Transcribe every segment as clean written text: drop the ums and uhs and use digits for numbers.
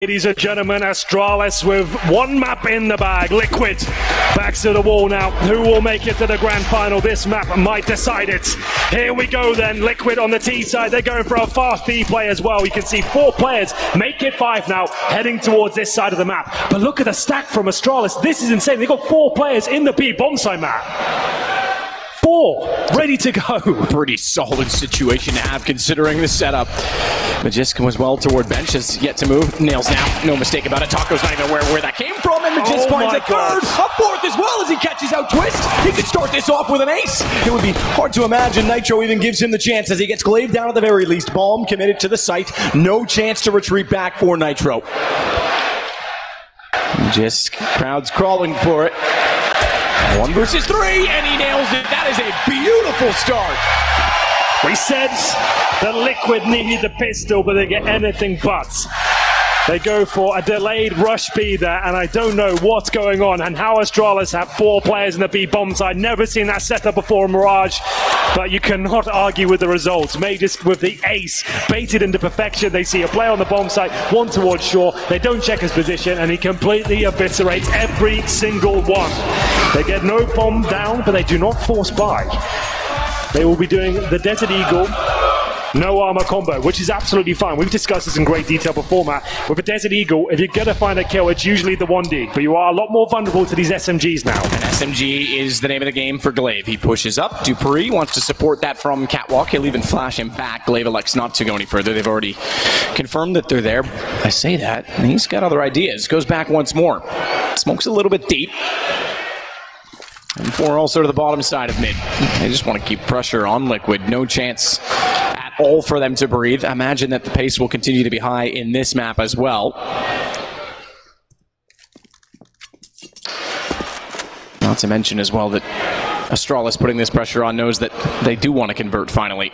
Ladies and gentlemen, Astralis with one map in the bag. Liquid backs to the wall now. Who will make it to the grand final? This map might decide it. Here we go then. Liquid on the T side. They're going for a fast B play as well. You can see 4 players make it 5 now, heading towards this side of the map. But look at the stack from Astralis. This is insane. They've got 4 players in the B bomb side map. 4 ready to go. Pretty solid situation to have considering the setup. Magisk comes well toward bench, has yet to move. Nails now, no mistake about it. Taco's not even aware where that came from, and Magisk finds a third, up fourth as well as he catches out Twist. He could start this off with an ace. It would be hard to imagine Nitro even gives him the chance as he gets Glaive down at the very least. Bomb committed to the site. No chance to retreat back for Nitro. Magisk, crowd's crawling for it. 1 versus 3, and he nails it. That is a beautiful start. We said the Liquid needed the pistol, but they get anything but. They go for a delayed rush B there, and I don't know what's going on and how Astralis have 4 players in the B bomb side. Never seen that setup before in Mirage, but you cannot argue with the results. Magisk with the ace, baited into perfection. They see a player on the bomb side, one towards shore. They don't check his position, and he completely eviscerates every single one. They get no bomb down, but they do not force buy. They will be doing the Desert Eagle no armor combo, which is absolutely fine. We've discussed this in great detail before, Matt. With a Desert Eagle, if you're going to find a kill, it's usually the 1D, but you are a lot more vulnerable to these SMGs now. And SMG is the name of the game for Glaive. He pushes up. Dupree wants to support that from Catwalk. He'll even flash him back. Glaive elects not to go any further. They've already confirmed that they're there. I say that, and he's got other ideas. Goes back once more. Smokes a little bit deep. And 4 also to the bottom side of mid. They just want to keep pressure on Liquid. No chance at all for them to breathe. I imagine that the pace will continue to be high in this map as well. Not to mention as well that Astralis putting this pressure on knows that they do want to convert finally.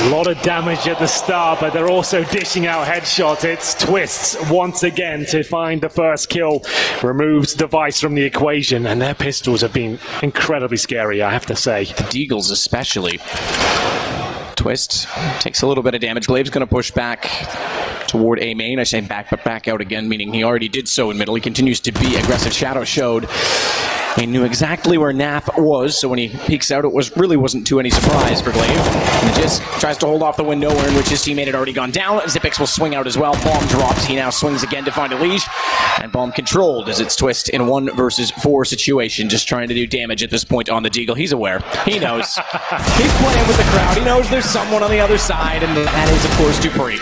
A lot of damage at the start, but they're also dishing out headshots. It's Twists once again to find the first kill. Removes Device from the equation, and their pistols have been incredibly scary, I have to say. The Deagles especially. Twist takes a little bit of damage. Glaive's going to push back toward A main. I say back, but back out again, meaning he already did so in middle. He continues to be aggressive. Shadow showed. He knew exactly where Nap was, so when he peeks out, it really wasn't too any surprise for Glaive. And just tries to hold off the window in which his teammate had already gone down. Xyp9x will swing out as well. Bomb drops. He now swings again to find a leash. And Bomb controlled as it's Twist in a 1 versus 4 situation, just trying to do damage at this point on the Deagle. He's aware. He knows. He's playing with the crowd. He knows there's someone on the other side, and that is, of course, Dupree.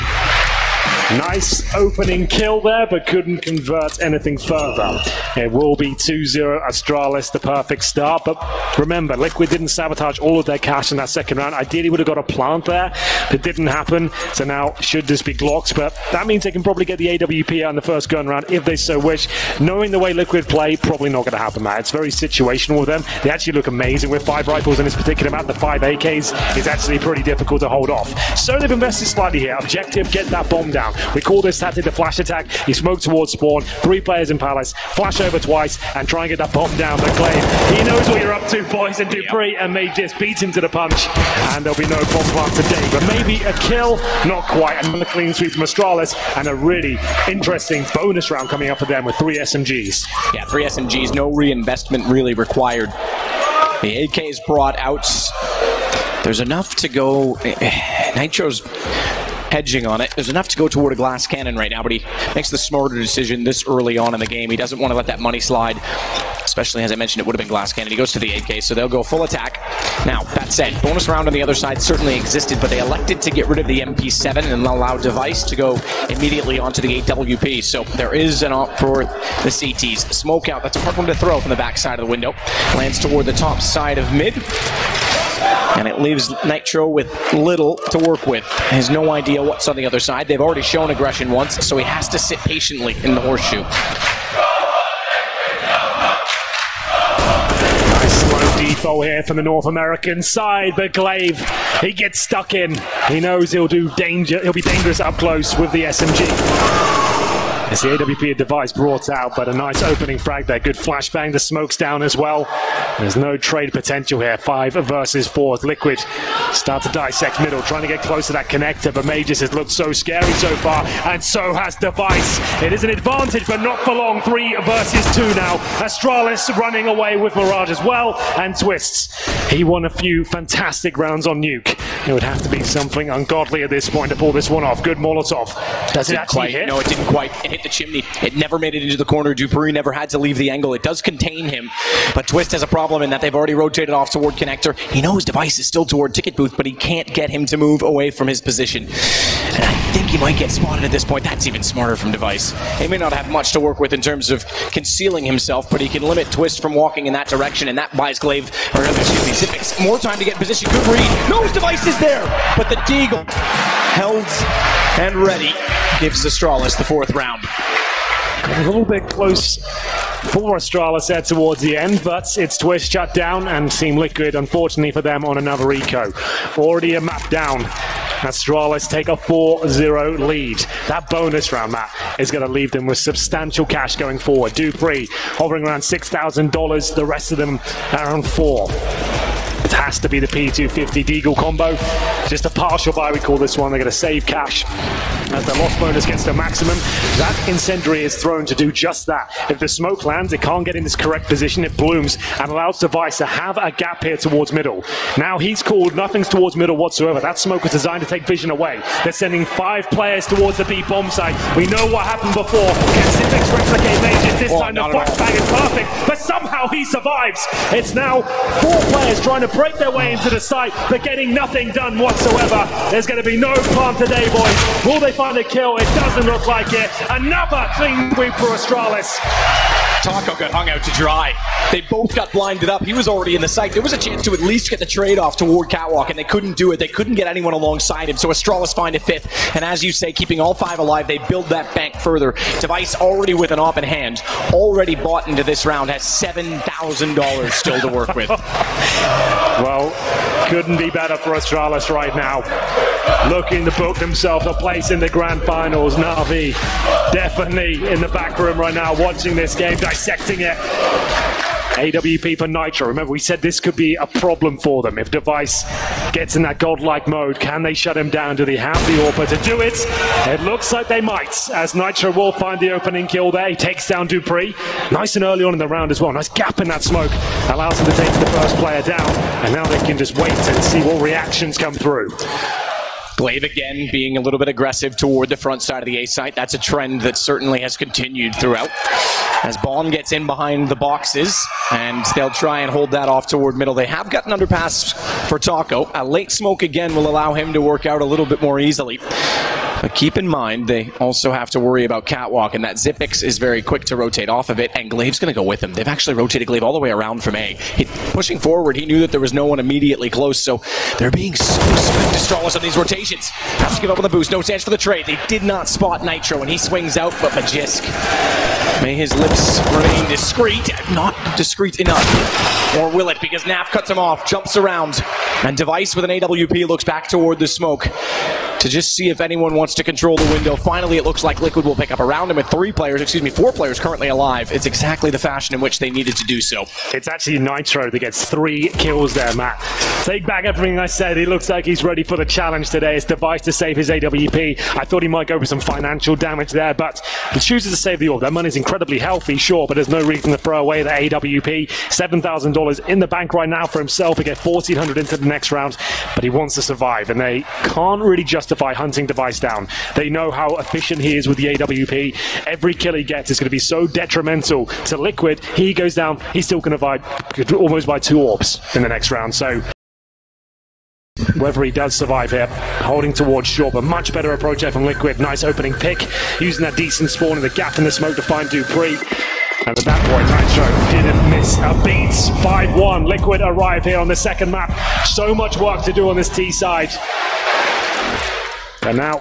Nice opening kill there, but couldn't convert anything further. It will be 2-0 Astralis, the perfect start. But remember, Liquid didn't sabotage all of their cash in that second round. Ideally would have got a plant there, but it didn't happen. So now should just be Glocks, but that means they can probably get the AWP out in the first gun round if they so wish. Knowing the way Liquid play, probably not going to happen, Matt. It's very situational with them. They actually look amazing with 5 rifles in this particular map. The 5 AKs is actually pretty difficult to hold off. So they've invested slightly here. Objective, get that bomb down. We call this tactic the flash attack. You smoke towards spawn, 3 players in Palace, flash over twice, and try and get that bomb down. But Glaive, he knows what you're up to, boys, and Dupree and May just beat him to the punch, and there'll be no bomb plant today. But maybe a kill, not quite. Another clean sweep from Astralis, and a really interesting bonus round coming up for them with 3 SMGs. Yeah, 3 SMGs, no reinvestment really required. The AK is brought out. There's enough to go. Nitro's hedging on it. There's enough to go toward a glass cannon right now, but he makes the smarter decision this early on in the game. He doesn't want to let that money slide, especially as I mentioned, it would have been glass cannon. He goes to the AK, so they'll go full attack. Now, that said, bonus round on the other side certainly existed, but they elected to get rid of the MP7 and allow Device to go immediately onto the 8WP. So there is an op for the CTs. Smoke out, that's a hard one to throw from the back side of the window. Lands toward the top side of mid. And it leaves Nitro with little to work with. He has no idea what's on the other side. They've already shown aggression once, so he has to sit patiently in the horseshoe. Nice slow defo here from the North American side, but Glaive, he gets stuck in. He knows he'll be dangerous up close with the SMG. It's the AWP device brought out, but a nice opening frag there. Good flashbang. The smoke's down as well. There's no trade potential here. 5 versus 4. Liquid start to dissect middle, trying to get close to that connector, but Mages has looked so scary so far, and so has Device. It is an advantage, but not for long. 3 versus 2 now. Astralis running away with Mirage as well, and Twists. He won a few fantastic rounds on Nuke. It would have to be something ungodly at this point to pull this one off. Good Molotov. Does it actually hit? No, it didn't quite. It hit the chimney. It never made it into the corner. Dupree never had to leave the angle. It does contain him, but Twist has a problem in that they've already rotated off toward connector. He knows Device is still toward ticket booth, but he can't get him to move away from his position. And I think he might get spotted at this point. That's even smarter from Device. He may not have much to work with in terms of concealing himself, but he can limit Twist from walking in that direction, and that buys Glaive, or excuse me, Zipix, more time to get in position. Good read. Knows Device is there, but the Deagle held and ready gives Astralis the 4th round. Got a little bit close for Astralis there towards the end, but it's Twist shut down, and Team Liquid, unfortunately for them, on another eco. Already a map down. Astralis take a 4-0 lead. That bonus round, Matt, is going to leave them with substantial cash going forward. Dupree hovering around $6,000, the rest of them around 4. It has to be the P250 Deagle combo. Just a partial buy, we call this one. They're going to save cash as the loss bonus gets to maximum. That incendiary is thrown to do just that. If the smoke lands, it can't get in its correct position. It blooms and allows Device to have a gap here towards middle. Now he's called nothing's towards middle whatsoever. That smoke was designed to take vision away. They're sending 5 players towards the B bomb site. We know what happened before. Can Zipix replicate Mages? This time the flashbang is perfect, but somehow he survives. It's now 4 players trying to break their way into the site, but getting nothing done whatsoever. There's going to be no plan today, boys. Will they find a kill? It doesn't look like it. Another clean sweep for Astralis. Taco got hung out to dry. They both got blinded up. He was already in the site. There was a chance to at least get the trade off toward Catwalk, and they couldn't do it. They couldn't get anyone alongside him, so Astralis find a 5th. And as you say, keeping all 5 alive, they build that bank further. Device already with an op in hand, already bought into this round, has $7,000 still to work with. Well, couldn't be better for Astralis right now. Looking to book themselves a place in the grand finals. Na'Vi definitely in the back room right now, watching this game, dissecting it. AWP for Nitro. Remember, we said this could be a problem for them. If Device gets in that godlike mode, can they shut him down? Do they have the AWP to do it? It looks like they might, as Nitro will find the opening kill there. He takes down Dupree. Nice and early on in the round as well. Nice gap in that smoke. Allows him to take the first player down. And now they can just wait and see what reactions come through. Glaive again being a little bit aggressive toward the front side of the A site. That's a trend that certainly has continued throughout. As Bond gets in behind the boxes, and they'll try and hold that off toward middle. They have got an underpass for Taco. A late smoke again will allow him to work out a little bit more easily. But keep in mind, they also have to worry about Catwalk, and that Zipix is very quick to rotate off of it, and Glaive's going to go with him. They've actually rotated Glaive all the way around from A. Pushing forward, he knew that there was no one immediately close, so they're being so swift, Astralis, on these rotations. Have to give up on the boost. No chance for the trade. They did not spot Nitro, and he swings out, but Magisk, may his lips remain discreet. Not discreet enough. Or will it? Because Naf cuts him off, jumps around, and Device with an AWP looks back toward the smoke to just see if anyone wants to control the window. Finally, it looks like Liquid will pick up around him with 4 players currently alive. It's exactly the fashion in which they needed to do so. It's actually Nitro that gets 3 kills there, Matt. Take back everything I said. He looks like he's ready for the challenge today. It's Device to save his AWP. I thought he might go for some financial damage there, but he chooses to save the orb. That money's incredibly healthy, sure, but there's no reason to throw away the AWP. $7,000 in the bank right now for himself to get $1,400 into the next round, but he wants to survive, and they can't really justify hunting Device down. They know how efficient he is with the AWP. Every kill he gets is going to be so detrimental to Liquid. He goes down, he's still going to almost buy 2 orbs in the next round. So whether he does survive here, holding towards short, but much better approach there from Liquid. Nice opening pick, using that decent spawn in the gap in the smoke to find Dupree. And at that point, Nitro didn't miss a beat. 5-1. Liquid arrive here on the second map. So much work to do on this T side. And now,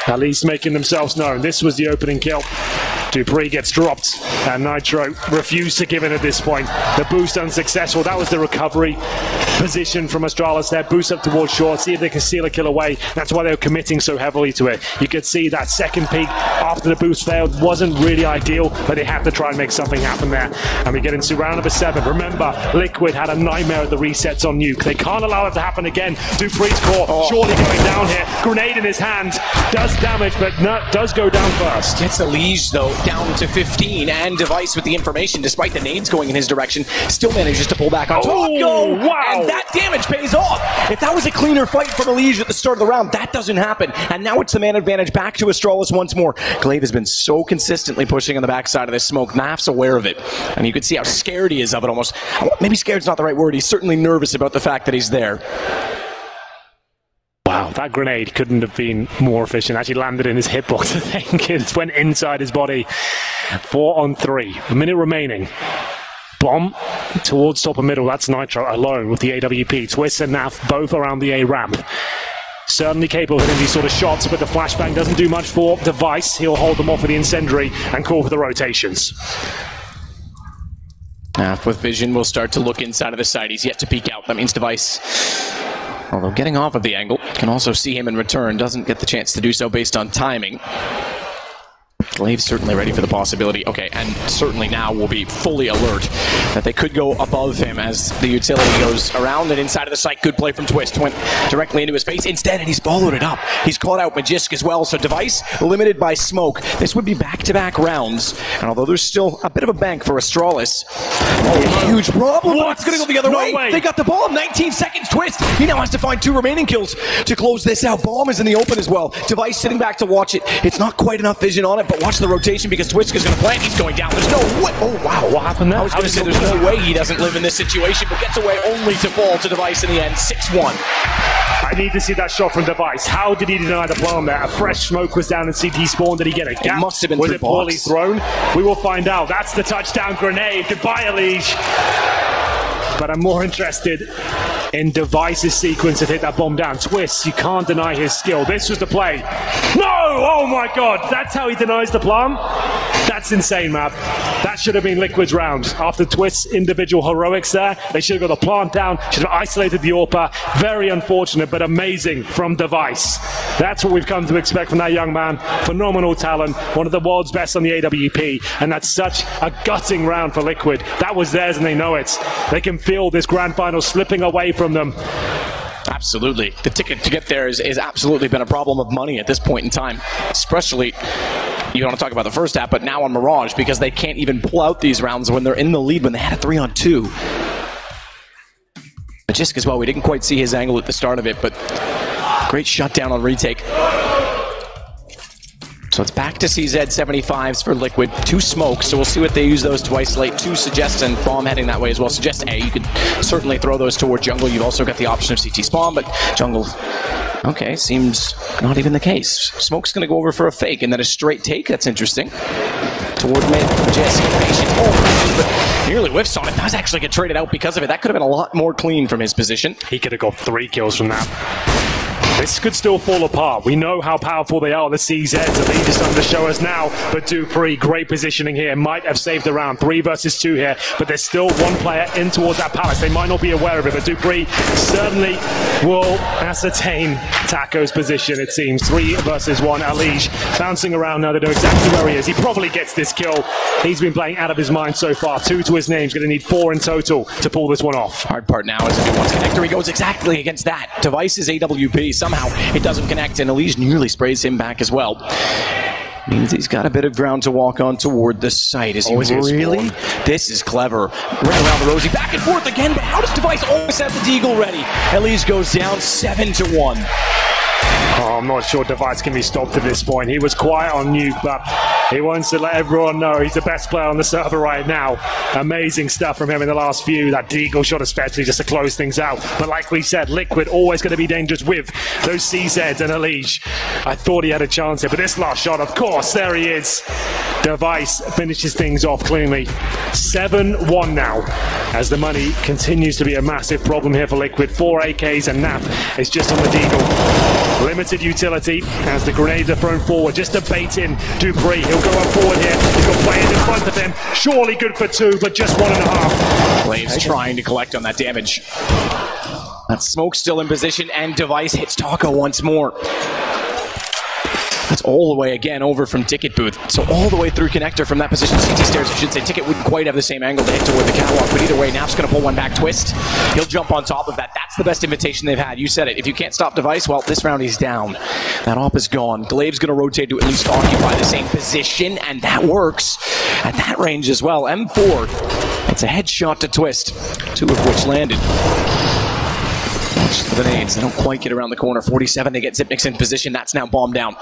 at least making themselves known. This was the opening kill. Dupree gets dropped, and Nitro refused to give in at this point. The boost unsuccessful. That was the recovery. position from Astralis there. Boost up towards short, see if they can steal a kill away. That's why they were committing so heavily to it. You could see that second peak after the boost failed wasn't really ideal, but they had to try and make something happen there. And we get into round number 7. Remember, Liquid had a nightmare at the resets on Nuke. They can't allow that to happen again. Dupree's core surely going down here. Grenade in his hand. Does damage, but does go down first. Gets the Liege, though, down to 15, and Device with the information, despite the nades going in his direction, still manages to pull back on top. Oh, wow. And that damage pays off. If that was a cleaner fight from Liege at the start of the round, that doesn't happen. And now it's the man advantage back to Astralis once more. Glaive has been so consistently pushing on the backside of this smoke. Naf's aware of it. And you can see how scared he is of it almost. Maybe scared's not the right word. He's certainly nervous about the fact that he's there. Wow, that grenade couldn't have been more efficient. Actually landed in his hitbox, I think. It went inside his body. 4 on 3. A minute remaining. Bomb towards top of middle. That's Nitro alone with the AWP. Twist and Naf both around the A ramp. Certainly capable of hitting these sort of shots, but the flashbang doesn't do much for Device. He'll hold them off with the incendiary and call for the rotations. Naf with vision will start to look inside of the site. He's yet to peek out. That means Device, although getting off of the angle, can also see him in return. Doesn't get the chance to do so based on timing. Glaive's certainly ready for the possibility. Okay, and certainly now will be fully alert that they could go above him as the utility goes around and inside of the site. Good play from Twist. Went directly into his face instead, and he's followed it up. He's caught out Magisk as well, so Device limited by smoke. This would be back-to-back rounds, and although there's still a bit of a bank for Astralis, huge problem. It's going to go the other way. They got the bomb. 19 seconds. Twist. He now has to find 2 remaining kills to close this out. Bomb is in the open as well. Device sitting back to watch it. It's not quite enough vision on it, but watch the rotation because Twist is going to plant. He's going down. There's no way. Oh, wow. What happened there? I was going to say there's no way he doesn't live in this situation, but gets away only to fall to Device in the end. 6-1. I need to see that shot from Device. How did he deny the bomb there? A fresh smoke was down in CT spawn. Did he get a gap? It must have been was through it poorly box. thrown? We will find out. That's the touchdown grenade. Goodbye, Liege. But I'm more interested in Device's sequence to hit that bomb down. Twist, you can't deny his skill. This was the play. No! Oh my god! That's how he denies the plum? That's insane, man. That should have been Liquid's round. After Twist's individual heroics there, they should have got the plant down, should have isolated the AWPer. Very unfortunate, but amazing from Device. That's what we've come to expect from that young man. Phenomenal talent, one of the world's best on the AWP, and that's such a gutting round for Liquid. That was theirs and they know it. They can feel this grand final slipping away from them. Absolutely. The ticket to get there is absolutely been a problem of money at this point in time. Especially, you don't want to talk about the first half, but now on Mirage, because they can't even pull out these rounds when they're in the lead when they had a 3-on-2. Magisk as well, we didn't quite see his angle at the start of it, but great shutdown on retake. So it's back to CZ 75s for Liquid. 2 smokes, so we'll see what they use those to isolate. 2 Suggest and Bomb heading that way as well. Suggest A, you could certainly throw those toward jungle. You've also got the option of CT spawn, but jungle, okay, seems not even the case. Smoke's going to go over for a fake, and then a straight take. That's interesting. Toward mid, Jesse, patient, but nearly whiffs on it. Does actually get traded out because of it. That could have been a lot more clean from his position. He could have got 3 kills from that. This could still fall apart. We know how powerful they are, the CZs, and they just starting to show us now. But Dupree, great positioning here, might have saved the round. 3 versus 2 here, but there's still 1 player in towards that palace. They might not be aware of it, but Dupree certainly will ascertain Taco's position, it seems. 3 versus 1. Alige bouncing around now. They know exactly where he is. He probably gets this kill. He's been playing out of his mind so far. 2 to his name. He's going to need 4 in total to pull this one off. Hard part now is if he wants to connect, he goes exactly against that. Device's AWP. Somehow it doesn't connect, and Alige nearly sprays him back as well. Means he's got a bit of ground to walk on toward the site. Is he really? This is clever. Right around the Rosie, back and forth again, but how does Device always have the Deagle ready? Alige goes down 7-1. Oh, I'm not sure Device can be stopped at this point. He was quiet on Nuke, but he wants to let everyone know he's the best player on the server right now. Amazing stuff from him in the last few. That Deagle shot especially just to close things out. But like we said, Liquid always going to be dangerous with those CZs and Alige. I thought he had a chance here, but this last shot, of course, there he is. Device finishes things off cleanly. 7-1 now, as the money continues to be a massive problem here for Liquid. 4 AKs and Naf is just on the Deagle. Limited utility as the grenades are thrown forward just to bait in Dupree. He'll go up forward here. He's got players in front of him. Surely good for 2, but just 1.5. Glaive's trying to collect on that damage. That smoke still in position, and Device hits Taco once more. That's all the way again over from Ticket Booth. So all the way through connector from that position. CT stairs, I should say. Ticket wouldn't quite have the same angle to hit toward the catwalk, but either way, Nap's going to pull one back twist. He'll jump on top of that. That's the best invitation they've had. You said it. If you can't stop Device, well, this round he's down. That op is gone. Glaive's going to rotate to at least occupy the same position, and that works at that range as well. M4, it's a headshot to twist, 2 of which landed. The nades, they don't quite get around the corner. 47, they get Zipniks in position. That's now bombed down.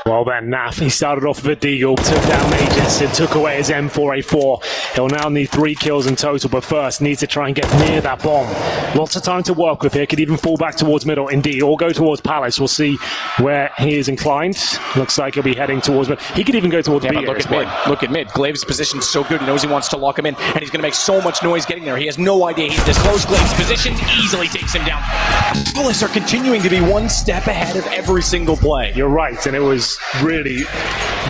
Well then, Naf, he started off with a deagle, took down Aegis, and took away his M4A4. He'll now need 3 kills in total, but first needs to try and get near that bomb. Lots of time to work with here, could even fall back towards middle, indeed, or go towards Palace. We'll see where he is inclined. Looks like he'll be heading towards mid. He could even go towards B. Look at mid. Look at mid. Glaive's position's so good, he knows he wants to lock him in, and he's going to make so much noise getting there. He has no idea he's this close. Glaive's position easily takes him down. Astralis are continuing to be one step ahead of every single play. You're right, and it was really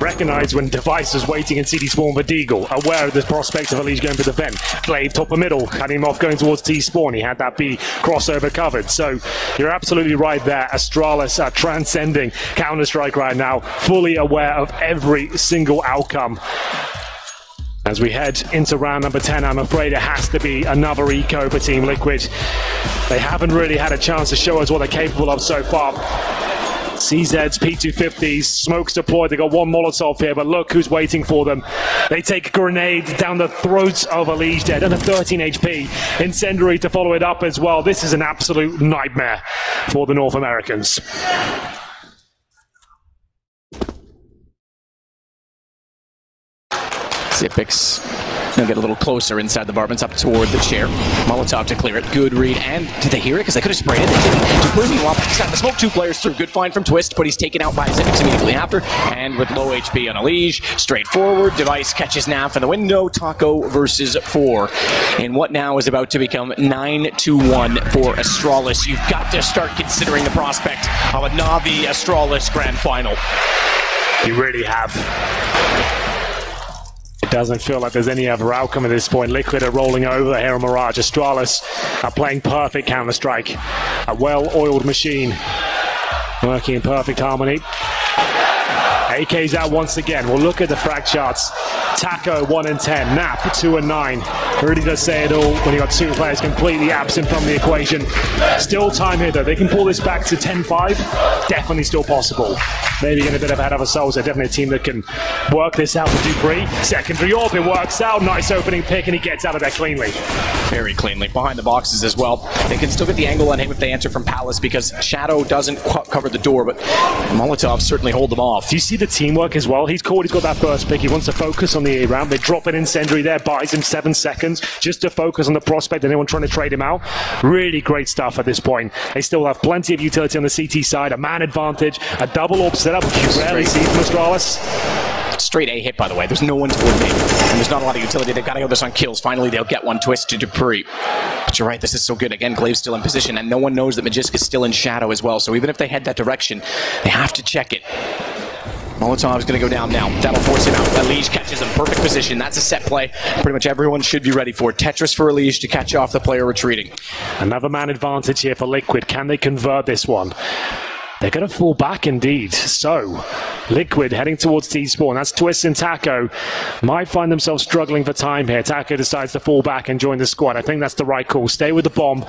recognized when Device was waiting in CD spawn for Deagle, aware of the prospect of Elise going for the vent. Glaive top of middle, cutting him off going towards T spawn. He had that B crossover covered. So you're absolutely right there. Astralis are transcending Counter-Strike right now, fully aware of every single outcome. As we head into round number 10, I'm afraid it has to be another eco for Team Liquid. They haven't really had a chance to show us what they're capable of so far. CZs, P250s, smokes deployed. They got one Molotov here, but look who's waiting for them. They take a grenade down the throats of Elige dead, and a 13 HP. Incendiary to follow it up as well. This is an absolute nightmare for the North Americans. Zipniks, they'll get a little closer inside the Barbans, up toward the chair. Molotov to clear it. Good read. And did they hear it? Because they could have sprayed it. They didn't. Dupree, meanwhile, he's got the smoke 2 players through. Good find from Twist, but he's taken out by Zipniks immediately after. And with low HP on Elige, straightforward. Device catches Naf in the window. Taco versus 4. In what now is about to become 9-1 for Astralis. You've got to start considering the prospect of a Navi Astralis grand final. You really have. It doesn't feel like there's any other outcome at this point. Liquid are rolling over here on Mirage. Astralis are playing perfect Counter-Strike. A well-oiled machine working in perfect harmony. AK's out once again. We'll look at the frag charts. Taco 1 and 10, Nap 2 and 9. Really does say it all when you got 2 players completely absent from the equation. Still time here though. They can pull this back to 10-5. Definitely still possible. Maybe getting a bit ahead of ourselves. They're definitely a team that can work this out with Dupree. Secondary orb, it works out. Nice opening pick, and he gets out of there cleanly. Very cleanly. Behind the boxes as well. They can still get the angle on him if they answer from Palace, because Shadow doesn't cover the door, but Molotov certainly hold them off. Do you see the teamwork as well? He's got that first pick. He wants to focus on the A round. They drop an incendiary there, buys him 7 seconds just to focus on the prospect and anyone trying to trade him out. Really great stuff at this point. They still have plenty of utility on the CT side, a man advantage, a double orb setup, which you rarely see from Astralis. Straight A hit, by the way. There's no one toward me. And there's not a lot of utility. They've got to go this on kills. Finally, they'll get one. Twist to Dupree. But you're right, this is so good. Again, Glaive's still in position, and no one knows that Magisk is still in shadow as well. So even if they head that direction, they have to check it. Molotov's going to go down now. That'll force him out. Elige catches him. Perfect position. That's a set play. Pretty much everyone should be ready for. Tetris for Elige to catch off the player retreating. Another man advantage here for Liquid. Can they convert this one? They're going to fall back indeed. So, Liquid heading towards T-Spawn. That's Twist and Taco. Might find themselves struggling for time here. Taco decides to fall back and join the squad. I think that's the right call. Stay with the bomb.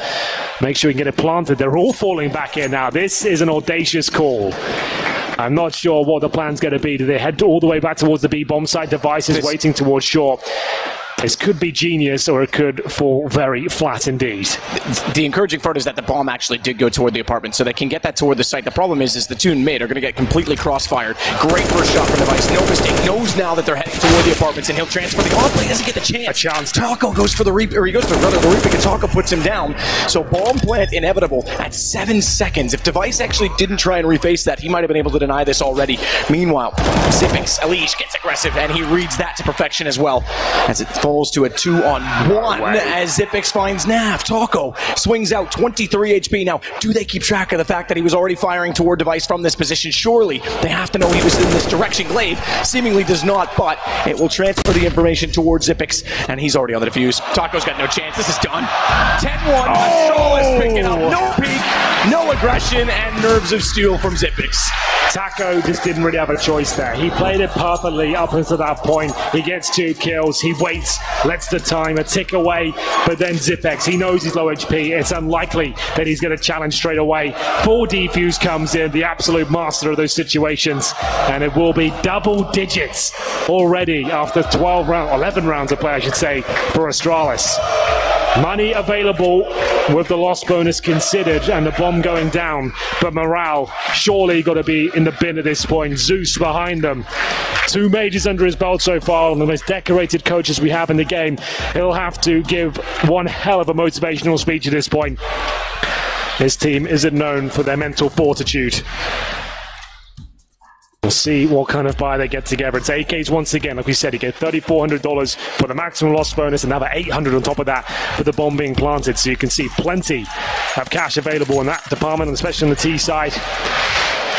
Make sure you can get it planted. They're all falling back here now. This is an audacious call. I'm not sure what the plan's going to be. Do they head all the way back towards the B-bomb site? Device is waiting towards shore. This could be genius, or it could fall very flat indeed. The encouraging part is that the bomb actually did go toward the apartment, so they can get that toward the site. The problem is the two mid are going to get completely crossfired. Great first shot from Device. No mistake. Knows now that they're heading toward the apartments, and he'll transfer the on play. Doesn't get the chance. A chance. Taco goes for the reap, or he goes for the reaping, and Taco puts him down. So bomb plant inevitable at 7 seconds. If Device actually didn't try and reface that, he might have been able to deny this already. Meanwhile, Zipniks, Elige gets aggressive, and he reads that to perfection as well. As it falls to a 2-on-1 as Xyp9x finds Nav. Taco swings out 23 HP. Now, do they keep track of the fact that he was already firing toward Device from this position? Surely they have to know he was in this direction. Glaive seemingly does not, but it will transfer the information towards Xyp9x, and he's already on the defuse. Taco's got no chance. This is done. 10-1. Astralis picking up. No peek, no aggression, and nerves of steel from Xyp9x. Taco just didn't really have a choice there. He played it perfectly up until that point. He gets 2 kills. He waits, lets the timer tick away, but then Xyp9x, he knows he's low HP. It's unlikely that he's going to challenge straight away. Full defuse comes in, the absolute master of those situations, and it will be double digits already after 11 rounds of play, I should say, for Astralis. Money available with the loss bonus considered and the bomb going down, but morale surely got to be in the bin at this point. Zeus behind them. 2 majors under his belt so far, and the most decorated coaches we have in the game. He'll have to give one hell of a motivational speech at this point. His team isn't known for their mental fortitude. We'll see what kind of buy they get together. It's AKs once again, like we said, you get $3,400 for the maximum loss bonus, another $800 on top of that for the bomb being planted. So you can see plenty of cash available in that department, and especially on the T side.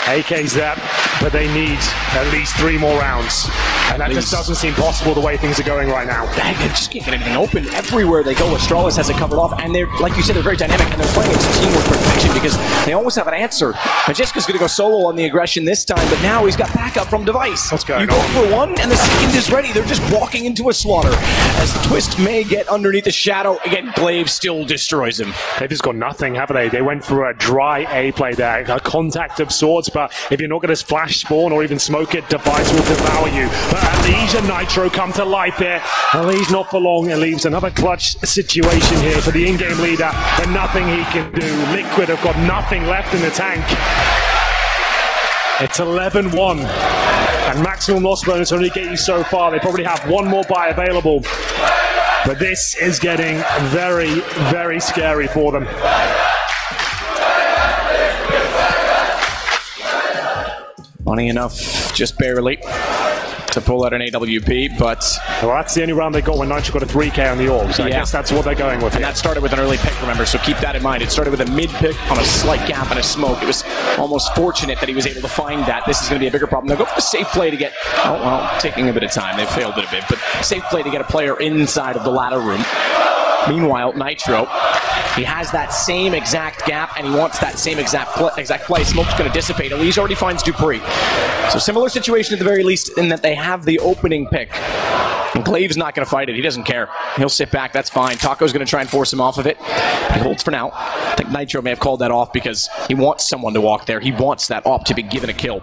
AK's there, but they need at least 3 more rounds. And that just doesn't seem possible the way things are going right now. They just can't get anything open. Everywhere they go, Astralis has it covered off. And they're, like you said, they're very dynamic, and they're playing it to teamwork perfection because they always have an answer. Majiska's going to go solo on the aggression this time, but now he's got backup from Device. What's going on? You go for one, and the second is ready. They're just walking into a slaughter. As the Twist may get underneath the shadow, again, Glaive still destroys him. They've just got nothing, haven't they? They went for a dry A play there, a contact of sorts, but if you're not going to flash spawn or even smoke it, Device will devour you. But Alige and Nitro come to life here. Alige not for long. It leaves another clutch situation here for the in-game leader, but nothing he can do. Liquid have got nothing left in the tank. It's 11-1, and maximum loss bonus only get you so far. They probably have one more buy available, but this is getting very, very scary for them. Money enough, just barely, to pull out an AWP, but... Well, that's the only round they got when Nitro got a 3K on the orb, so I guess that's what they're going with. And that started with an early pick, remember, so keep that in mind. It started with a mid pick on a slight gap and a smoke. It was almost fortunate that he was able to find that. This is going to be a bigger problem. They'll go for the safe play to get... Oh, well, taking a bit of time. They failed it a bit, but safe play to get a player inside of the ladder room. Meanwhile, Nitro, he has that same exact gap, and he wants that same exact play. Smoke's going to dissipate. Alige already finds Dupree. So similar situation at the very least in that they have the opening pick. And Glaive's not going to fight it. He doesn't care. He'll sit back. That's fine. Taco's going to try and force him off of it. He holds for now. I think Nitro may have called that off because he wants someone to walk there. He wants that op to be given a kill.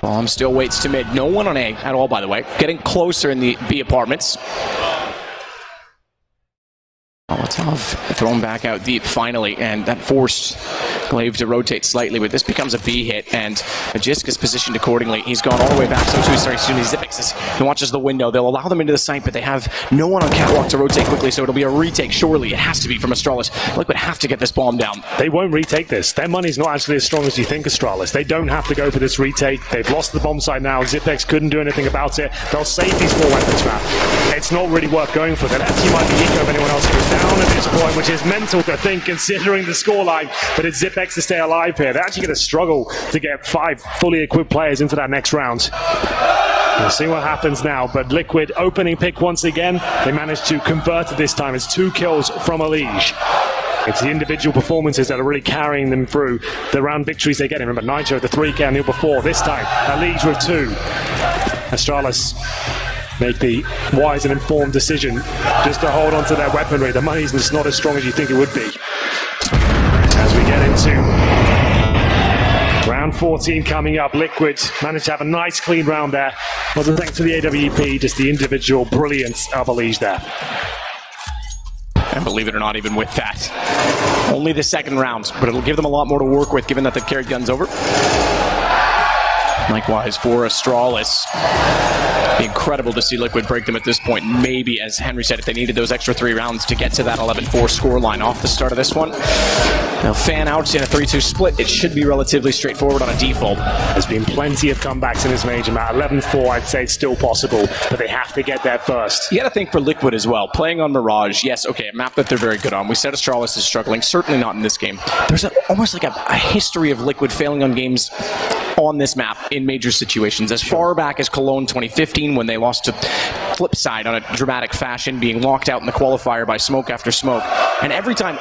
Bomb still waits to mid. No one on A at all, by the way. Getting closer in the B apartments. Molotov thrown back out deep finally, and that forced Glaive to rotate slightly, but this becomes a B hit, and Majiska's positioned accordingly. He's gone all the way back, so too sorry, Xyp9x, he watches the window. They'll allow them into the site, but they have no one on catwalk to rotate quickly, so it'll be a retake, surely. It has to be from Astralis. Liquid have to get this bomb down. They won't retake this. Their money's not actually as strong as you think, Astralis. They don't have to go for this retake. They've lost the bomb site now. Xyp9x couldn't do anything about it. They'll save these 4 weapons map. It's not really worth going for. That actually might be eco if anyone else goes down at this point, which is mental to think considering the scoreline, but it's Xyp9x to stay alive here. They're actually going to struggle to get 5 fully equipped players into that next round. We'll see what happens now, but Liquid opening pick once again. They managed to convert it this time. It's 2 kills from Alige. It's the individual performances that are really carrying them through the round victories they get. Remember, Nitro the 3K on the before. This time, Alige with 2. Astralis make the wise and informed decision just to hold on to their weaponry. The money's just not as strong as you think it would be. As we get into round 14 coming up, Liquid managed to have a nice clean round there. Wasn't thanks to the AWP, just the individual brilliance of Alige there. And believe it or not, even with that, only the second round, but it'll give them a lot more to work with given that the carry gun's over. Likewise for Astralis. Incredible to see Liquid break them at this point. Maybe, as Henry said, if they needed those extra 3 rounds to get to that 11-4 scoreline off the start of this one. They'll fan out in a 3-2 split. It should be relatively straightforward on a default. There's been plenty of comebacks in this major map. 11-4, I'd say it's still possible, but they have to get there first. You got to think for Liquid as well. Playing on Mirage, yes, okay, a map that they're very good on. We said Astralis is struggling. Certainly not in this game. There's almost like a history of Liquid failing on games on this map in major situations. As far back as Cologne 2015, when they lost to Flipside on a dramatic fashion, being locked out in the qualifier by smoke after smoke. And every time,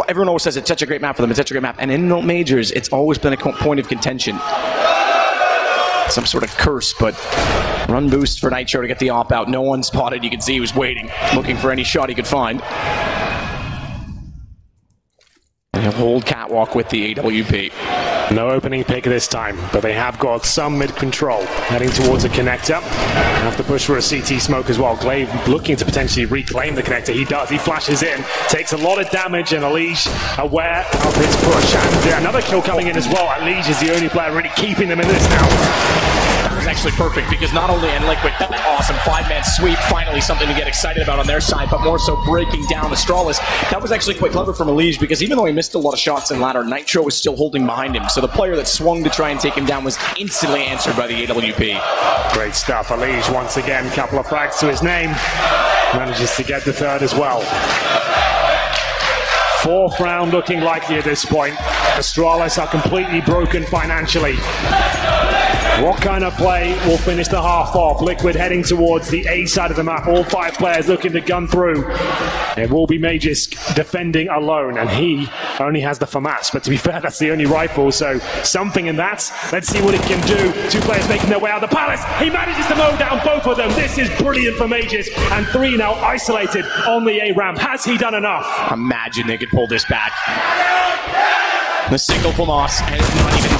everyone always says it's such a great map for them, it's such a great map. And in the majors, it's always been a point of contention. Some sort of curse, but run boost for Nitro to get the op out. No one spotted. You can see he was waiting, looking for any shot he could find. And he'll hold catwalk with the AWP. No opening pick this time, but they have got some mid-control. Heading towards a connector. Have to push for a CT smoke as well. Glaive looking to potentially reclaim the connector. He does. He flashes in. Takes a lot of damage, and Alige aware of his push. And another kill coming in as well. Alige is the only player really keeping them in this now. That was actually perfect, because not only in Liquid, that awesome 5-man sweep, finally something to get excited about on their side, but more so breaking down Astralis. That was actually quite clever from Alige, because even though he missed a lot of shots in ladder, Nitro was still holding behind him. So the player that swung to try and take him down was instantly answered by the AWP. Great stuff. Alige once again, couple of frags to his name. Manages to get the third as well. 4th round looking likely at this point. Astralis are completely broken financially. What kind of play will finish the half off? Liquid heading towards the A side of the map. All 5 players looking to gun through. It will be Magisk defending alone, and he only has the FAMAS. But to be fair, that's the only rifle, so something in that. Let's see what it can do. 2 players making their way out of the palace. He manages to mow down both of them. This is brilliant for Magisk, and 3 now isolated on the A ramp. Has he done enough? Imagine they could pull this back. The single FAMAS, and it's not even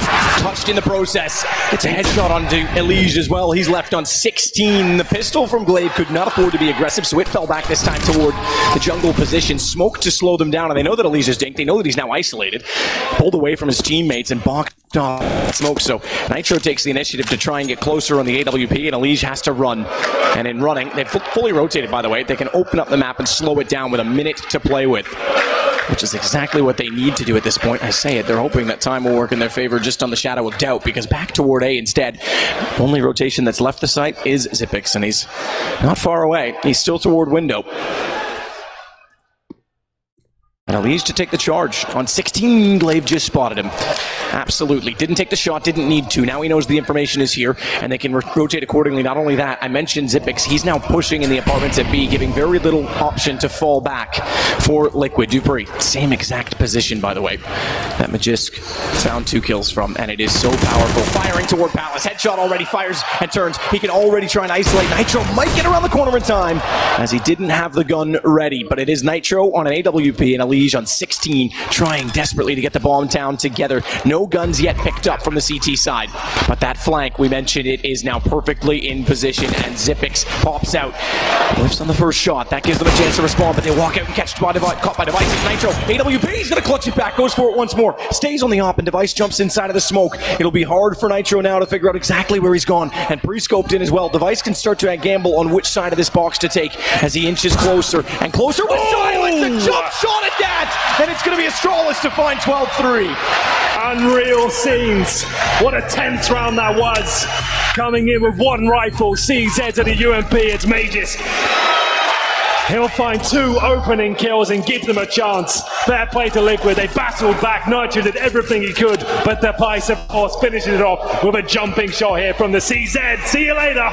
touched in the process. It's a headshot onto Alige as well. He's left on 16. The pistol from Glaive could not afford to be aggressive, so it fell back this time toward the jungle position. Smoke to slow them down, and they know that Alige is dinked. They know that he's now isolated. Pulled away from his teammates and balked off smoke, so Nitro takes the initiative to try and get closer on the AWP, and Alige has to run. And in running, they've fully rotated, by the way. They can open up the map and slow it down with a minute to play with, which is exactly what they need to do at this point. I say it, they're hoping that time will work in their favor just on the shadow of doubt, because back toward A instead, the only rotation that's left the site is Xyp9x, and he's not far away. He's still toward window. And Alige to take the charge. On 16, Glaive just spotted him. Absolutely. Didn't take the shot, didn't need to. Now he knows the information is here, and they can rotate accordingly. Not only that, I mentioned Xyp9x. He's now pushing in the apartments at B, giving very little option to fall back for Liquid. Dupree, same exact position, by the way, that Magisk found 2 kills from, and it is so powerful. Firing toward Palace. Headshot already fires and turns. He can already try and isolate. Nitro might get around the corner in time, as he didn't have the gun ready, but it is Nitro on an AWP and Alige on 16, trying desperately to get the bomb down together. No guns yet picked up from the CT side, but that flank, we mentioned it, is now perfectly in position, and Xyp9x pops out. Lifts on the first shot. That gives them a chance to respond, but they walk out and catch caught by Device. It's Nitro. AWP is going to clutch it back, goes for it once more, stays on the op, and Device jumps inside of the smoke. It'll be hard for Nitro now to figure out exactly where he's gone, and pre-scoped in as well. Device can start to gamble on which side of this box to take as he inches closer and closer with silence. A jump shot at that, and it's going to be Astralis to find 12-3. Unreal scenes. What a tense round that was. Coming in with 1 rifle, CZ to the UMP, it's Magisk. He'll find 2 opening kills and give them a chance. Fair play to Liquid. They battled back. Nitro did everything he could, but the Pice, of course, finishes it off with a jumping shot here from the CZ. See you later.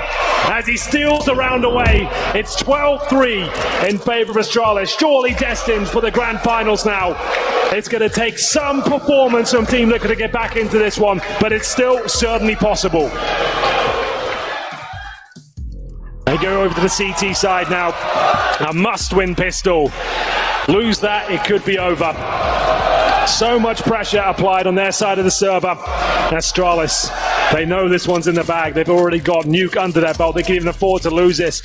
As he steals the round away, it's 12-3 in favor of Astralis. Surely destined for the grand finals now. It's going to take some performance from Team Liquid to get back into this one, but it's still certainly possible. They go over to the CT side now. A must-win pistol. Lose that, it could be over. So much pressure applied on their side of the server. Astralis, they know this one's in the bag. They've already got Nuke under their belt. They can even afford to lose this.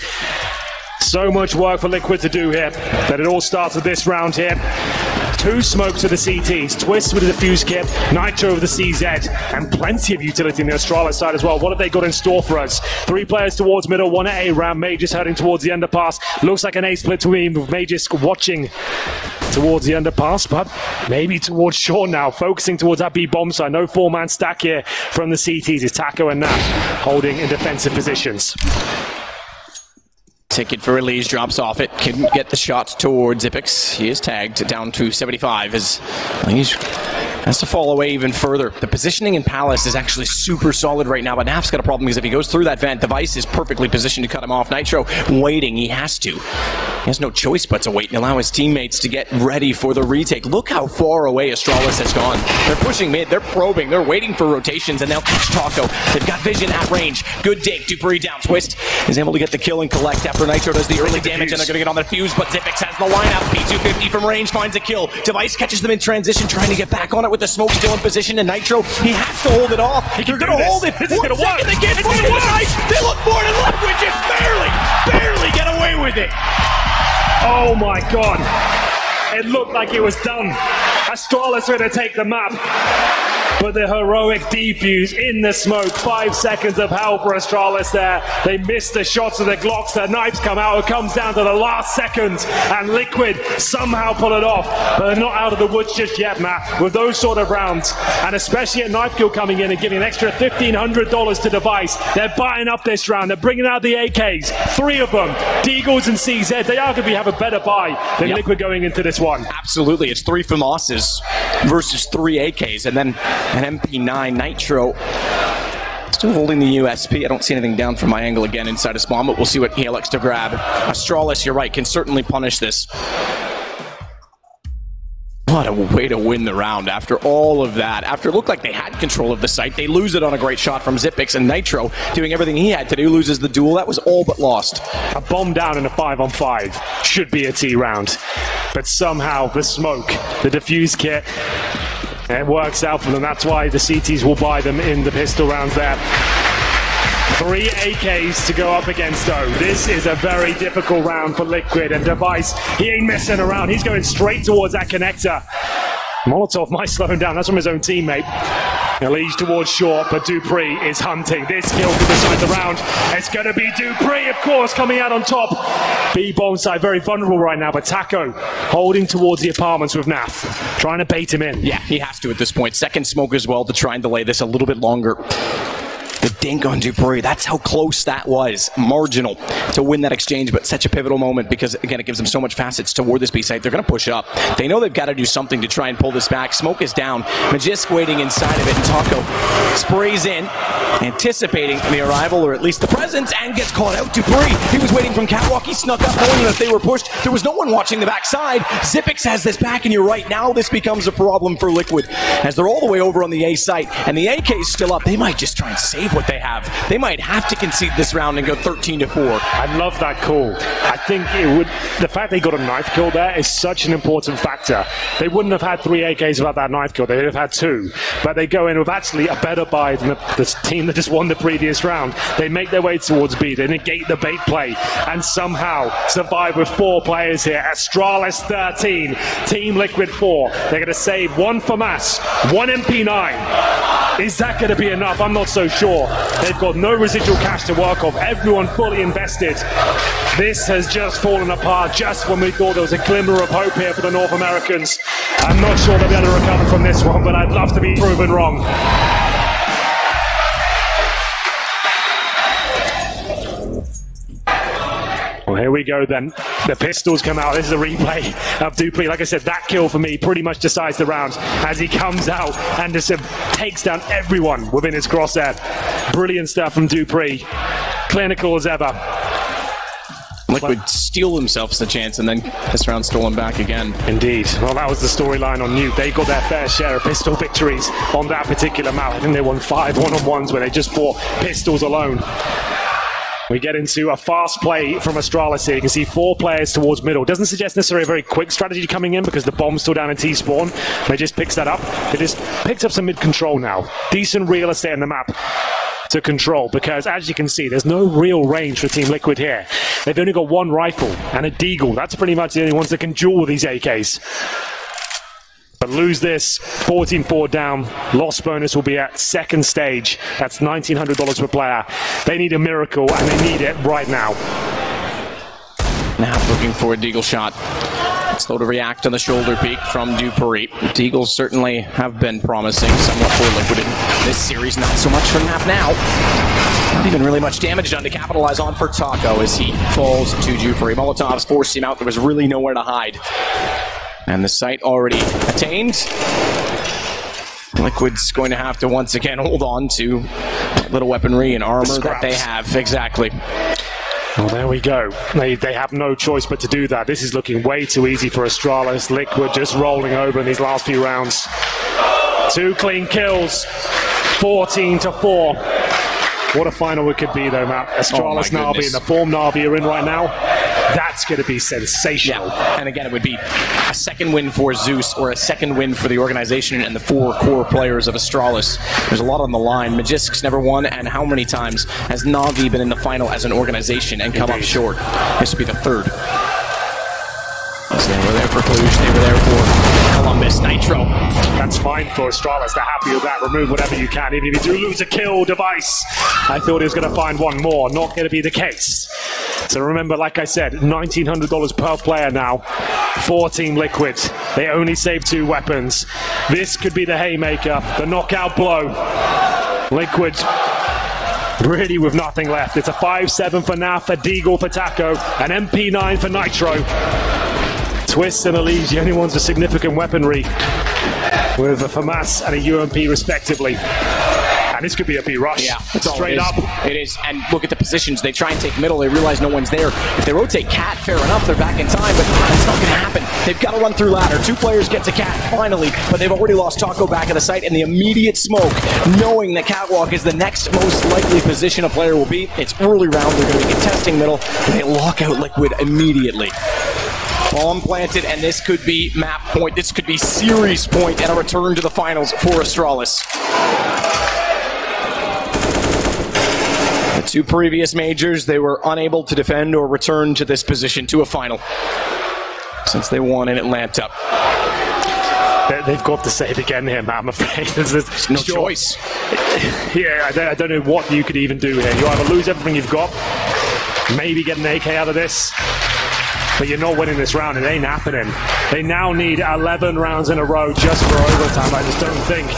So much work for Liquid to do here. But it all starts with this round here. 2 smokes with the CTs, Twist with the defuse kit, Nitro with the CZ, and plenty of utility in the Astralis side as well. What have they got in store for us? 3 players towards middle, 1 at A round, Magus heading towards the underpass. Looks like an A split between Magus watching towards the underpass, but maybe towards Sean now, focusing towards that B bomb side. No 4-man stack here from the CTs. It's Taco and Nat holding in defensive positions. Ticket for release, drops off it. Couldn't get the shot towards Ipix. He is tagged down to 75 as he has to fall away even further. The positioning in Palace is actually super solid right now, but Naf's got a problem because if he goes through that vent, Device is perfectly positioned to cut him off. Nitro waiting, he has to. He has no choice but to wait and allow his teammates to get ready for the retake. Look how far away Astralis has gone. They're pushing mid, they're probing, they're waiting for rotations, and they'll catch Taco. They've got vision at range. Good dig, dupreeh down. Twist is able to get the kill and collect after Nitro does the early damage, and they're going to get on the fuse, but Zipix has the lineup. P250 from range finds a kill. Device catches them in transition, trying to get back on it with the smoke still in position, and Nitro, he has to hold it off. They're going to hold it. This is going to work. They get for it. They look for it, and Liquid just barely get away with it. Oh my god. It looked like it was done. Astralis are going to take the map. But the heroic defuse in the smoke. 5 seconds of hell for Astralis there. They missed the shots of the Glocks. The knives come out. It comes down to the last second. And Liquid somehow pull it off. But they're not out of the woods just yet, Matt. With those sort of rounds. And especially a knife kill coming in and giving an extra $1,500 to Device. They're buying up this round. They're bringing out the AKs. 3 of them. Deagles and CZ. They arguably have a better buy than Liquid going into this one. Absolutely. It's 3 FAMASes versus 3 AKs. And then an MP9 Nitro still holding the USP. I don't see anything down from my angle again inside a spawn, but we'll see what he elects to grab. Astralis, you're right, can certainly punish this. What a way to win the round after all of that. After it looked like they had control of the site, they lose it on a great shot from Zipix, and Nitro, doing everything he had to do, loses the duel. That was all but lost. A bomb down in a 5-on-5 should be a T round. But somehow the smoke, the defuse kit, it works out for them. That's why the CTs will buy them in the pistol rounds there. 3 AKs to go up against though. This is a very difficult round for Liquid, and Device, he ain't messing around. He's going straight towards that connector. Molotov might slow him down. That's from his own teammate. He leads towards short, but dupreeh is hunting. This kill could decide the round. It's going to be dupreeh, of course, coming out on top. B-bomb side very vulnerable right now, but Taco holding towards the apartments with Naf, trying to bait him in. Yeah, he has to at this point. Second smoke as well to try and delay this a little bit longer. The dink on dupreeh, that's how close that was. Marginal to win that exchange, but such a pivotal moment because, again, it gives them so much facets toward this B site. They're going to push up. They know they've got to do something to try and pull this back. Smoke is down. Magisk waiting inside of it, and Taco sprays in, anticipating the arrival, or at least the presence, and gets caught out. dupreeh, he was waiting from catwalk. He snuck up, knowing that they were pushed. There was no one watching the backside. Zipix has this back, and you're right. Now this becomes a problem for Liquid, as they're all the way over on the A site, and the AK is still up. They might just try and save what they have. They might have to concede this round and go 13-4. I love that call. I think it would. The fact they got a knife kill there is such an important factor. They wouldn't have had 3 AKs without that knife kill. They would have had 2. But they go in with actually a better buy than the team that just won the previous round. They make their way towards B. They negate the bait play and somehow survive with 4 players here. Astralis 13, Team Liquid 4. They're going to save 1 FAMAS, 1 MP9. Is that going to be enough? I'm not so sure. They've got no residual cash to work off. Everyone fully invested. This has just fallen apart just when we thought there was a glimmer of hope here for the North Americans. I'm not sure they'll be able to recover from this one, but I'd love to be proven wrong. Well, here we go then. The pistols come out. This is a replay of dupreeh. Like I said, that kill for me pretty much decides the round as he comes out and just takes down everyone within his crosshair. Brilliant stuff from dupreeh. Clinical as ever. Liquid steal themselves the chance, and then this round stolen back again. Indeed. Well, that was the storyline on Nuke. They got their fair share of pistol victories on that particular map. I think they won 5 one-on-ones where they just fought pistols alone. We get into a fast play from Astralis here. You can see 4 players towards middle. Doesn't suggest necessarily a very quick strategy coming in because the bomb's still down in T-spawn. They just picks that up. They just picked up some mid-control now. Decent real estate in the map to control because, as you can see, there's no real range for Team Liquid here. They've only got 1 rifle and a deagle. That's pretty much the only ones that can duel these AKs. But lose this, 14-4 down. Loss bonus will be at second stage. That's $1,900 per player. They need a miracle, and they need it right now. Now looking for a deagle shot. Slow to react on the shoulder peek from Dupree. Deagles certainly have been promising somewhat for Liquid in this series. Not so much for Nap now. Not even really much damage done to capitalize on for Taco as he falls to Dupree. Molotovs forced him out. There was really nowhere to hide. And the site already attained. Liquid's going to have to once again hold on to little weaponry and armor that they have. Exactly. Well, there we go. They have no choice but to do that. This is looking way too easy for Astralis. Liquid just rolling over in these last few rounds. 2 clean kills. 14-4. What a final it could be, though, Matt. Astralis, Na'Vi, and the form Na'Vi are in right now. That's going to be sensational. Yeah. And again, it would be a second win for Zeus or a second win for the organization and the 4 core players of Astralis. There's a lot on the line. Magisk's never won, and how many times has Na'Vi been in the final as an organization and come up short? This would be the 3rd. So they were there for Cluj, they were there for Columbus, Nitro. That's fine for Astralis. They're happy with that. Remove whatever you can. Even if you do lose a kill device, I thought he was going to find one more. Not going to be the case. So remember, like I said, $1,900 per player now. 4 Team Liquid. They only save 2 weapons. This could be the haymaker, the knockout blow. Liquid really with nothing left. It's a 5-7 for Naf, a Deagle for Taco, an MP9 for Nitro. Twist and Elise, the only ones with significant weaponry, with a FAMAS and a UMP respectively. And this could be a B-rush. Yeah, straight up. It is. And look at the positions. They try and take middle. They realize no one's there. If they rotate Cat, fair enough, they're back in time, but it's not going to happen. They've got to run through ladder. 2 players get to Cat, finally, but they've already lost Taco back at the site, and the immediate smoke, knowing that Catwalk is the next most likely position a player will be. It's early round. They're going to be contesting middle, and they lock out Liquid immediately. Bomb planted, and this could be map point. This could be series point and a return to the finals for Astralis. The 2 previous majors, they were unable to defend or return to this position to a final since they won in Atlanta. They've got to say it again here, Matt, I'm afraid. There's no choice. Yeah, I don't know what you could even do here. You either lose everything you've got, maybe get an AK out of this, but you're not winning this round. It ain't happening. They now need 11 rounds in a row just for overtime. I just don't think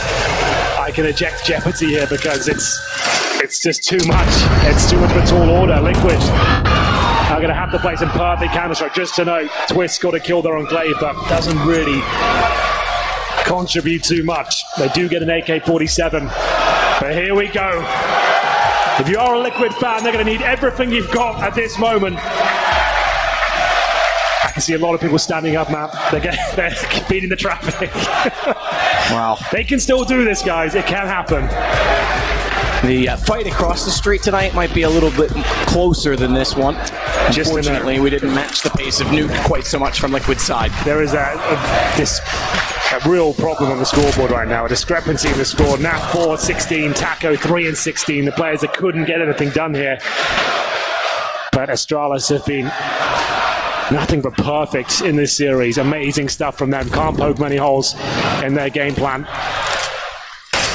I can eject Jeopardy here because it's just too much. It's too much of a tall order. Liquid are going to have to play some perfect counter-strike. Just to note, Twist got to kill their Enclave, but doesn't really contribute too much. They do get an AK-47, but here we go. If you are a Liquid fan, they're going to need everything you've got at this moment. I can see a lot of people standing up, Matt. They're beating the traffic. Wow. They can still do this, guys. It can happen. The fight across the street tonight might be a little bit closer than this one. Unfortunately, we didn't match the pace of Nuke quite so much from Liquid's side. There is a real problem on the scoreboard right now. A discrepancy in the score. Nat 4-16, Taco 3-16. The players that couldn't get anything done here. But Astralis have been nothing but perfect in this series. Amazing stuff from them. Can't poke many holes in their game plan.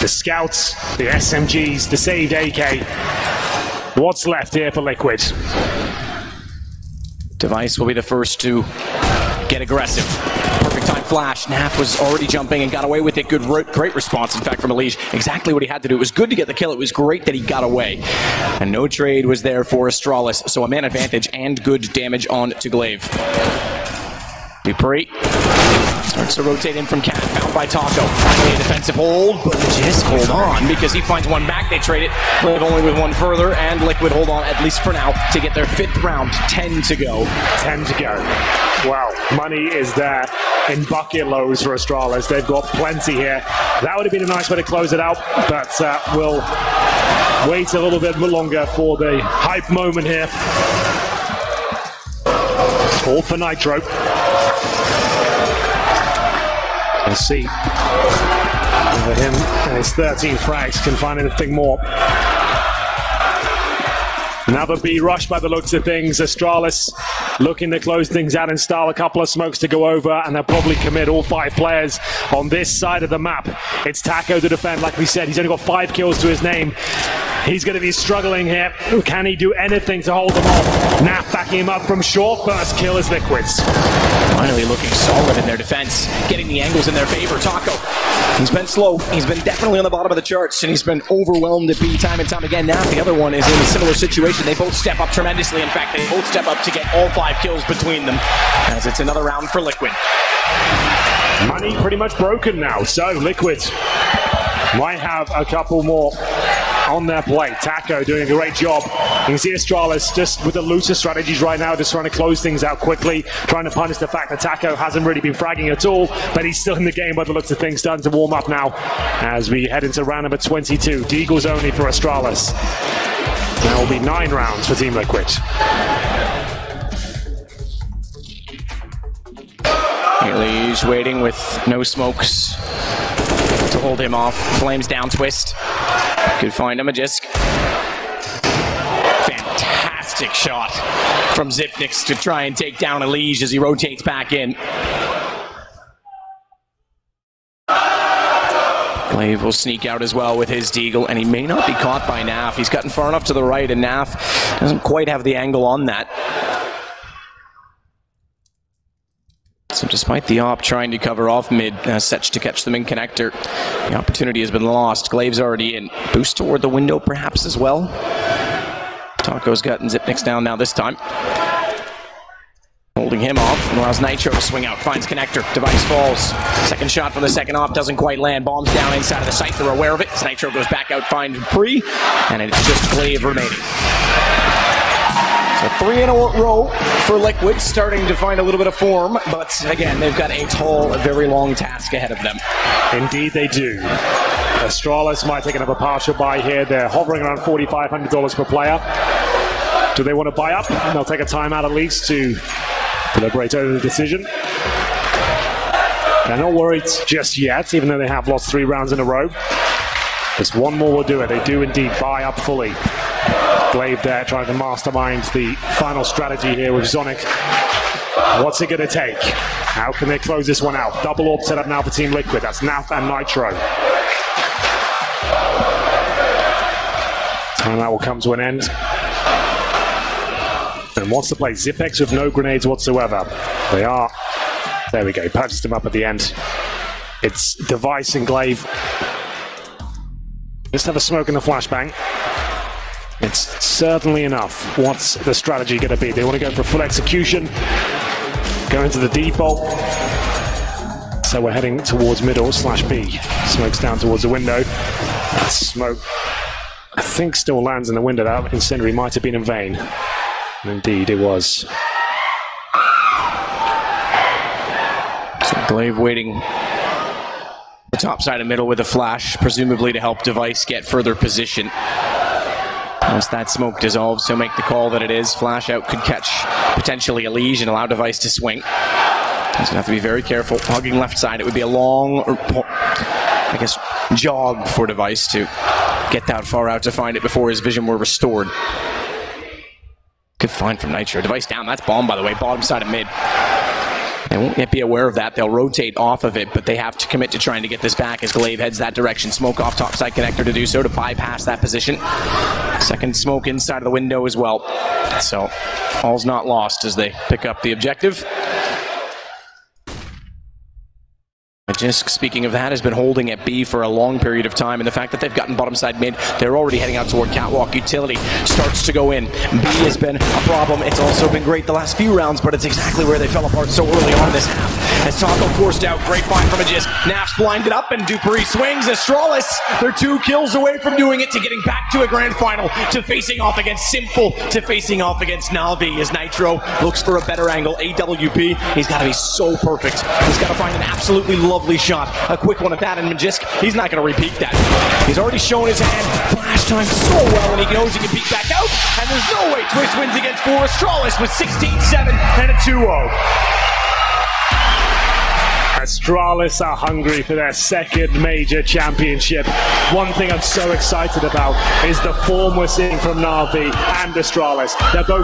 The scouts, the SMGs, the saved AK. What's left here for Liquid? Device will be the first to get aggressive. Perfect time flash. Naf was already jumping and got away with it. Great response, in fact, from Elige. Exactly what he had to do. It was good to get the kill. It was great that he got away. And no trade was there for Astralis, so a man advantage and good damage on to Glaive. Dupree starts to rotate in from Cat, found by Taco. Finally a defensive hold, but just hold on because he finds one back. They trade it, Glaive only with one further, and Liquid hold on, at least for now, to get their 5th round. 10 to go. 10 to go. Wow, money is there in bucket loads for Astralis. They've got plenty here. That would have been a nice way to close it out, but we'll wait a little bit longer for the hype moment here. All for Nitro. Let's see whether him and his 13 frags can find anything more. Another B rush by the looks of things. Astralis looking to close things out in style. A couple of smokes to go over, and they'll probably commit all 5 players on this side of the map. It's Taco to defend. Like we said, he's only got 5 kills to his name. He's going to be struggling here. Can he do anything to hold them off? Naf backing him up from short. First kill is Liquids. Finally looking solid in their defense, getting the angles in their favor. Taco, he's been slow. He's been definitely on the bottom of the charts, and he's been overwhelmed at B time and time again. Now the other one is in a similar situation. They both step up tremendously. In fact, they both step up to get all 5 kills between them, as it's another round for Liquid. Money pretty much broken now, so Liquid might have a couple more on their plate. Taco doing a great job. You can see Astralis just with the looser strategies right now, just trying to close things out quickly, trying to punish the fact that Taco hasn't really been fragging at all, but he's still in the game by the looks of things, starting to warm up now as we head into round number 22. Deagles only for Astralis. There will be 9 rounds for Team Liquid. He's waiting with no smokes to hold him off. Flames down, twist. Could find him a Jisk. Fantastic shot from Zipnix to try and take down Elige as he rotates back in. Glaive will sneak out as well with his Deagle, and he may not be caught by Naf. He's gotten far enough to the right, and Naf doesn't quite have the angle on that. So despite the op trying to cover off mid, Setch to catch them in connector, the opportunity has been lost. Glaive's already in. Boost toward the window perhaps as well. Taco's gotten Zipnix down now this time. Holding him off, and allows Nitro to swing out, finds connector, device falls. Second shot from the second op doesn't quite land, bombs down inside of the site, they're aware of it. As Nitro goes back out, finds Pre, and it's just Glaive remaining. So 3 in a row for Liquid, starting to find a little bit of form, but again, they've got a tall, very long task ahead of them. Indeed they do. Astralis might take another partial buy here. They're hovering around $4,500 per player. Do they want to buy up? They'll take a timeout at least to deliberate over the decision. They're not worried just yet, even though they have lost 3 rounds in a row. Just one more will do it. They do indeed buy up fully. Glaive there trying to mastermind the final strategy here with Zonic. What's it going to take? How can they close this one out? Double orb set up now for Team Liquid. That's Naf and Nitro. And that will come to an end. And what's the play? Zipex with no grenades whatsoever. They are. There we go. Purchased him up at the end. It's Device and Glaive. Just have a smoke in the flashbang. It's certainly enough. What's the strategy going to be? They want to go for full execution, go into the default. So we're heading towards middle / B. Smoke's down towards the window. That smoke, I think, still lands in the window. That incendiary might have been in vain. And indeed, it was. So Glaive waiting the top side of middle with a flash, presumably to help Device get further position. Once that smoke dissolves, he'll make the call that it is. Flash out could catch potentially Elige and allow Device to swing. He's going to have to be very careful. Hugging left side, it would be a long, I guess, jog for Device to get that far out to find it before his vision were restored. Good find from Nitro. Device down, that's bomb, by the way, bottom side of mid. They won't yet be aware of that. They'll rotate off of it, but they have to commit to trying to get this back as Glaive heads that direction. Smoke off top side connector to do so, to bypass that position. Second smoke inside of the window as well. So all's not lost as they pick up the objective. Jisk, speaking of that, has been holding at B for a long period of time, and the fact that they've gotten bottom side mid, they're already heading out toward Catwalk. Utility starts to go in. B has been a problem. It's also been great the last few rounds, but it's exactly where they fell apart so early on this half. As Taco forced out, great find from a Jisk. Naf's blinded up, and Dupree swings. Astralis, they're 2 kills away from doing it, to getting back to a grand final, to facing off against Simple, to facing off against Na'Vi, as Nitro looks for a better angle. AWP, he's got to be so perfect. He's got to find an absolutely lovely shot. A quick one at that, and Jisk, he's not going to repeat that. He's already shown his hand. Flash time so well, and he knows he can peek back out, and there's no way Twist wins against 4. Astralis with 16-7 and a 2-0. Astralis are hungry for their second major championship. One thing I'm so excited about is the form we're seeing from Na'Vi and Astralis. They're both